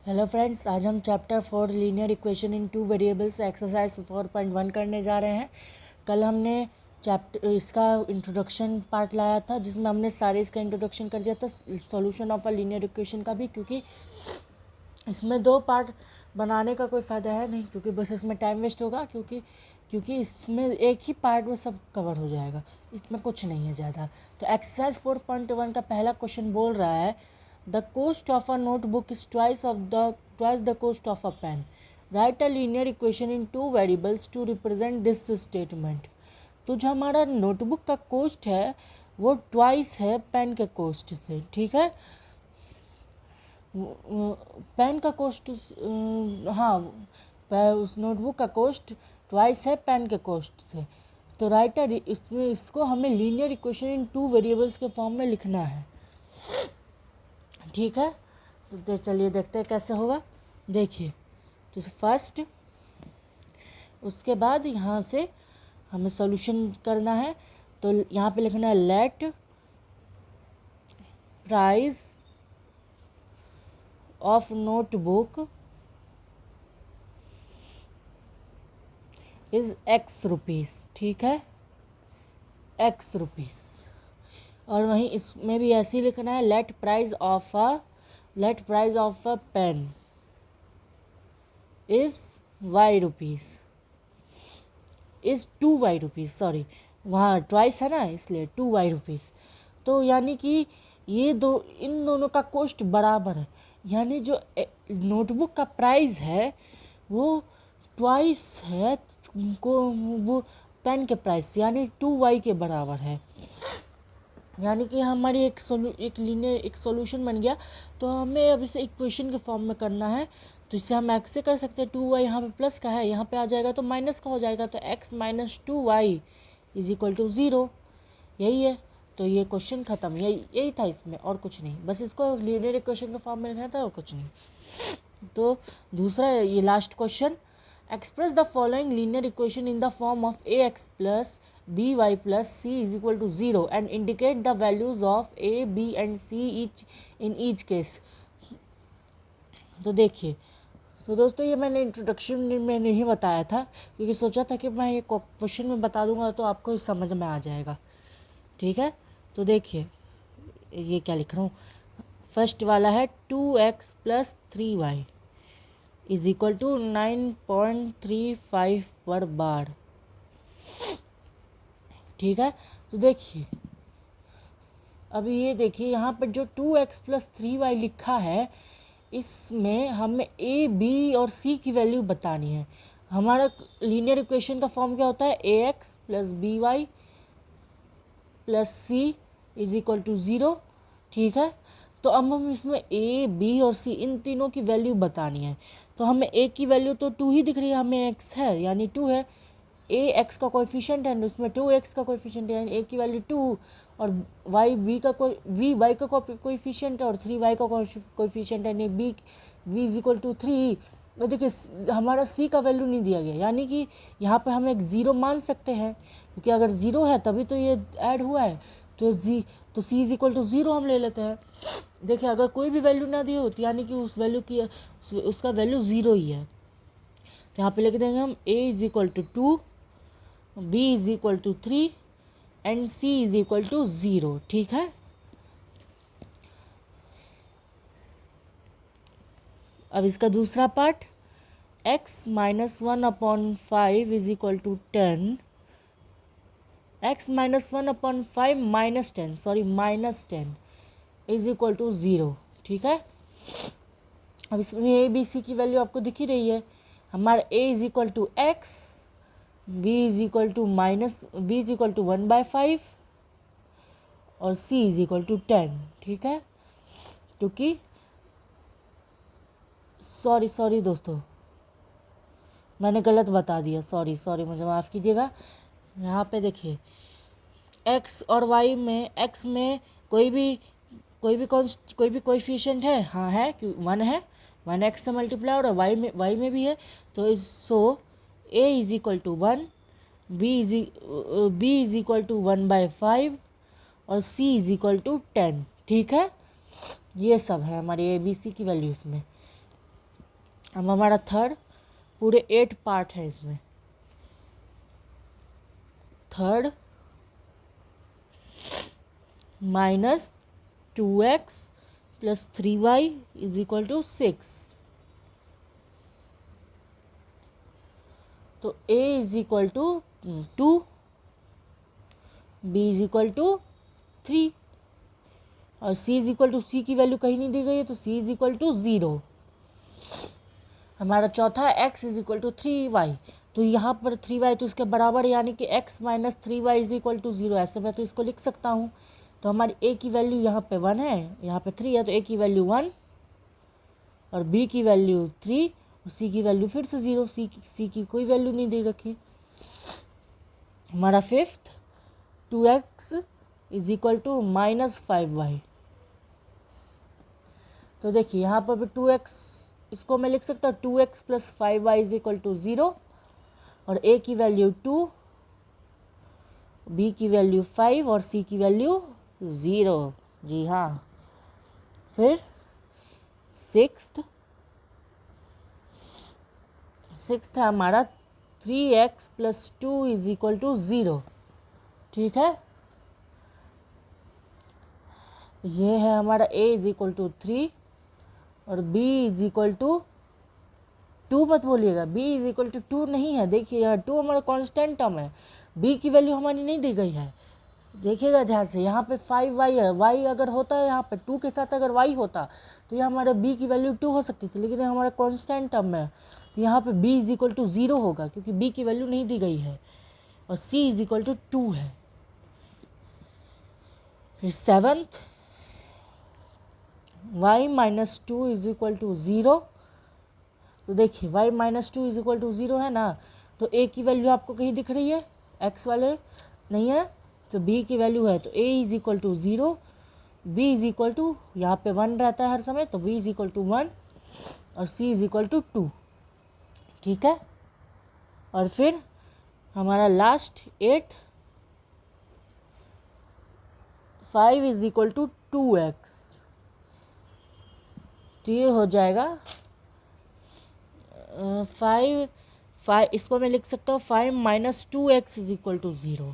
Hello friends, आज हम chapter 4 linear equation in two variables exercise 4.1 करने जा रहे हैं। कल हमने चैप्टर इसका इंट्रोडक्शन पार्ट लाया था जिसमें हमने सारे इसका इंट्रोडक्शन कर दिया था, solution of a linear equation का भी, क्योंकि इसमें दो पार्ट बनाने का कोई फ़ायदा है नहीं, क्योंकि बस इसमें टाइम वेस्ट होगा। क्योंकि इसमें एक ही पार्ट में सब कवर हो जाएगा, इसमें कुछ नहीं है ज़्यादा। तो एक्सरसाइज 4.1 का पहला क्वेश्चन बोल रहा है the cost of a notebook is twice the cost of a pen. Write a linear equation in two variables to represent this statement. तो जो हमारा नोटबुक का कोस्ट है वो ट्वाइस है पेन के कोस्ट से, ठीक है। पेन का कोस्ट, हाँ, उस नोटबुक का कोस्ट ट्वाइस है पेन के कोस्ट से। तो राइटर इसमें इसको हमें linear equation in two variables के फॉर्म में लिखना है, ठीक है। तो चलिए देखते हैं कैसे होगा। देखिए, तो फर्स्ट उसके बाद यहाँ से हमें सॉल्यूशन करना है। तो यहाँ पे लिखना है let price of notebook is x rupees, ठीक है, एक्स रुपीज़। और वहीं इसमें भी ऐसे ही लिखना है let price of a pen is y rupees, is 2y rupees, sorry वहाँ ट्वाइस है ना इसलिए 2y रुपीज़। तो यानी कि ये इन दोनों का कोस्ट बराबर है, यानी जो नोटबुक का प्राइस है वो ट्वाइस है वो पेन के प्राइस, यानी 2y के बराबर है। यानी कि हमारी एक सॉल्यूशन बन गया। तो हमें अब इसे इक्वेशन के फॉर्म में करना है। तो इसे हम एक्स से कर सकते हैं, 2y यहाँ पे प्लस का है, यहाँ पे आ जाएगा तो माइनस का हो जाएगा। तो x minus 2y is equal to 0, यही है। तो ये क्वेश्चन ख़त्म, यही था इसमें, और कुछ नहीं, बस इसको लीनियर इक्वेशन के फॉर्म में लिखना था और कुछ नहीं। तो दूसरा ये last question, express the following linear equation in the form of ax plus by plus c is equal to 0 and indicate the values of a, b and c in each case। तो देखिए, तो दोस्तों ये मैंने introduction में नहीं बताया था, क्योंकि सोचा था कि मैं ये क्वेश्चन में बता दूंगा तो आपको समझ में आ जाएगा, ठीक है। तो देखिए ये क्या लिख रहा हूँ। फर्स्ट वाला है 2x plus 3y is equal to 9.35 पर बार, ठीक है। तो देखिए अभी ये देखिए यहाँ पर जो 2x प्लस 3y लिखा है इसमें हमें a, b और c की वैल्यू बतानी है। हमारा लीनियर इक्वेशन का फॉर्म क्या होता है, ax plus by plus c is equal to 0, ठीक है। तो अब हम इसमें a, b और c इन तीनों की वैल्यू बतानी है। तो हमें a की वैल्यू तो 2 ही दिख रही है, हमें x है यानी 2 है, a x का कोएफिशिएंट है, उसमें 2x का कोएफिशिएंट है यानी a की वैल्यू 2, और y b का y का कोएफिशिएंट है और 3y का कोएफिशिएंट है यानी b इज इक्वल टू 3। तो देखिए हमारा c का वैल्यू नहीं दिया गया, यानी कि यहाँ पर हम एक 0 मान सकते हैं, क्योंकि अगर 0 है तभी तो ये ऐड हुआ है। तो c इज इक्वल टू 0 हम ले लेते हैं। देखिए अगर कोई भी वैल्यू ना दी होती यानी कि उस वैल्यू की उसका वैल्यू 0 ही है, तो यहाँ पे लिख देंगे हम a is equal to 2, b is equal to 3 and c is equal to 0, ठीक है। अब इसका दूसरा part, x minus 1/5 is equal to 10, x minus 1/5 minus 10, sorry minus 10 is equal to 0, ठीक है। अब इसमें ए बी सी की वैल्यू आपको दिख ही रही है। हमारा a is equal to x, b is equal to 1/5 और c इज इक्वल टू 10, ठीक है। क्योंकि सॉरी दोस्तों, मैंने गलत बता दिया, सॉरी मुझे माफ़ कीजिएगा। यहाँ पे देखिए x और y में, x में कोई भी कोएफिशिएंट है, हाँ है, 1 है, 1x से मल्टीप्लाई, और y में भी है। तो so a is equal to 1, b is equal to 1/5 और c इज इक्वल टू 10, ठीक है। ये सब है हमारे ए बी सी की वैल्यूज़ में। अब हमारा थर्ड, पूरे 8 पार्ट है इसमें। Third minus 2x plus 3y is equal to 6। तो a is equal to 2, b is equal to 3 और c is equal to, c की वैल्यू कहीं नहीं दी गई है तो c इज इक्वल टू 0। हमारा चौथा है x is equal to 3y। तो यहाँ पर 3y तो इसके बराबर, यानी कि x minus 3y is equal to 0। ऐसे मैं तो इसको लिख सकता हूँ। तो हमारी a की वैल्यू यहाँ पे 1 है, यहाँ पे 3 है, तो a की वैल्यू 1 और b की वैल्यू 3 और c की वैल्यू फिर से 0। c की कोई वैल्यू नहीं दे रखी। हमारा fifth 2x is equal to minus 5y। तो देखिए यहाँ पर भी 2x, इसको मैं लिख सकता हूँ 2x plus 5y is equal to 0 और a की वैल्यू 2, b की वैल्यू 5 और c की वैल्यू 0। जी हाँ। फिर सिक्स्थ है हमारा 3x plus 2 is equal to 0। ठीक है, ये है हमारा a इज इक्वल टू 3 और b इज इक्वल टू 2 मत बोलिएगा, b इज इक्वल टू 2 नहीं है। देखिए यहाँ 2 हमारा कांस्टेंट टर्म है, b की वैल्यू हमारी नहीं दी गई है। देखिएगा ध्यान से, यहाँ पे 5y है, y अगर होता है यहाँ पे 2 के साथ अगर y होता तो यहाँ हमारा b की वैल्यू 2 हो सकती थी, लेकिन हमारा कांस्टेंट टर्म है तो यहाँ पे b इज इक्वल टू 0 होगा क्योंकि b की वैल्यू नहीं दी गई है और c इज इक्वल टू 2 है। फिर seventh y minus 2 is equal to 0। तो देखिए y minus 2 is equal to 0 है ना, तो a की वैल्यू आपको कहीं दिख रही है, x वाले नहीं है, तो b की वैल्यू है तो a is equal to 0, b is equal to, यहाँ पे 1 रहता है हर समय तो b इज इक्वल टू 1 और c इज इक्वल टू 2। ठीक है, और फिर हमारा last 8, 5 is equal to 2x। तो ये हो जाएगा 5 इसको मैं लिख सकता हूँ 5 minus 2x is equal to 0।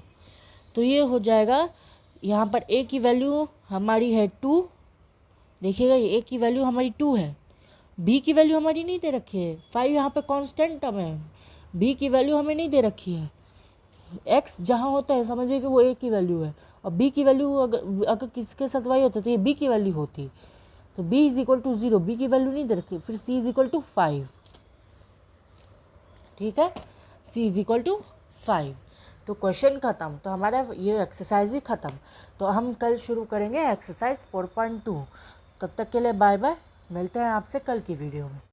तो ये हो जाएगा, यहाँ पर a की वैल्यू हमारी है 2, देखिएगा a की वैल्यू हमारी 2 है, b की वैल्यू हमारी नहीं दे रखी है, 5 यहाँ पे कांस्टेंट टर्म है, b की वैल्यू हमें नहीं दे रखी है। x जहाँ होता है समझिए कि वो a की वैल्यू है और b की वैल्यू अगर किसके साथ y होता तो ये b की वैल्यू होती। तो b is equal to 0, b की वैल्यू नहीं दे रखी, फिर c इज इक्वल टू 5। ठीक है, c इज इक्वल टू 5। तो क्वेश्चन ख़त्म, तो हमारा ये एक्सरसाइज भी ख़त्म। तो हम कल शुरू करेंगे एक्सरसाइज 4.2। तब तक के लिए बाय बाय, मिलते हैं आपसे कल की वीडियो में।